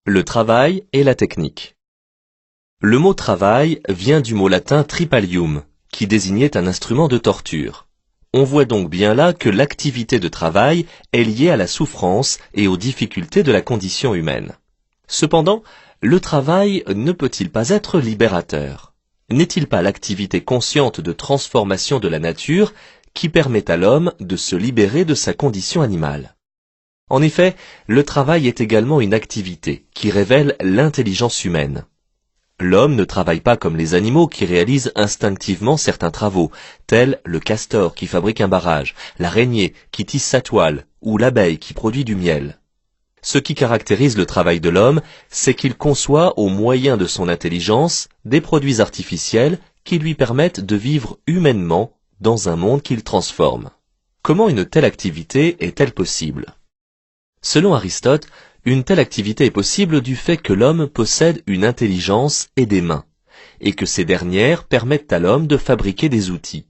Le travail et la technique. Le mot travail vient du mot latin tripalium, qui désignait un instrument de torture. On voit donc bien là que l'activité de travail est liée à la souffrance et aux difficultés de la condition humaine. Cependant, le travail ne peut-il pas être libérateur? N'est-il pas l'activité consciente de transformation de la nature qui permet à l'homme de se libérer de sa condition animale? En effet, le travail est également une activité qui révèle l'intelligence humaine. L'homme ne travaille pas comme les animaux qui réalisent instinctivement certains travaux, tels le castor qui fabrique un barrage, l'araignée qui tisse sa toile ou l'abeille qui produit du miel. Ce qui caractérise le travail de l'homme, c'est qu'il conçoit au moyen de son intelligence des produits artificiels qui lui permettent de vivre humainement dans un monde qu'il transforme. Comment une telle activité est-elle possible? Selon Aristote, une telle activité est possible du fait que l'homme possède une intelligence et des mains, et que ces dernières permettent à l'homme de fabriquer des outils.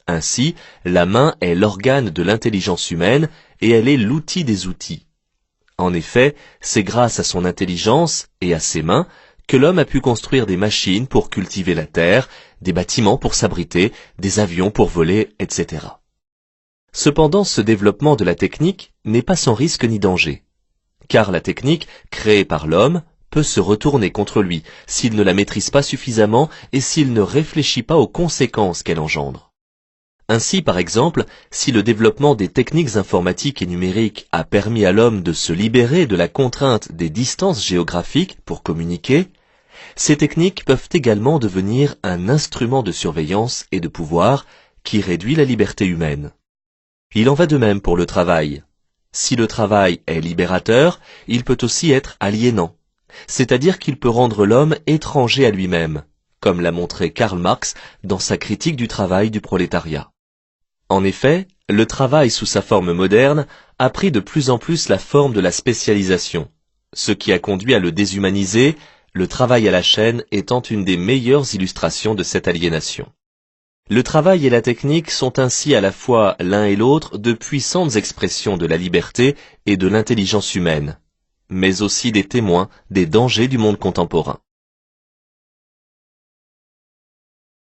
Ainsi, la main est l'organe de l'intelligence humaine et elle est l'outil des outils. En effet, c'est grâce à son intelligence et à ses mains que l'homme a pu construire des machines pour cultiver la terre, des bâtiments pour s'abriter, des avions pour voler, etc. Cependant, ce développement de la technique n'est pas sans risque ni danger, car la technique, créée par l'homme, peut se retourner contre lui s'il ne la maîtrise pas suffisamment et s'il ne réfléchit pas aux conséquences qu'elle engendre. Ainsi, par exemple, si le développement des techniques informatiques et numériques a permis à l'homme de se libérer de la contrainte des distances géographiques pour communiquer, ces techniques peuvent également devenir un instrument de surveillance et de pouvoir qui réduit la liberté humaine. Il en va de même pour le travail. Si le travail est libérateur, il peut aussi être aliénant, c'est-à-dire qu'il peut rendre l'homme étranger à lui-même, comme l'a montré Karl Marx dans sa critique du travail du prolétariat. En effet, le travail sous sa forme moderne a pris de plus en plus la forme de la spécialisation, ce qui a conduit à le déshumaniser, le travail à la chaîne étant une des meilleures illustrations de cette aliénation. Le travail et la technique sont ainsi à la fois l'un et l'autre de puissantes expressions de la liberté et de l'intelligence humaine, mais aussi des témoins des dangers du monde contemporain.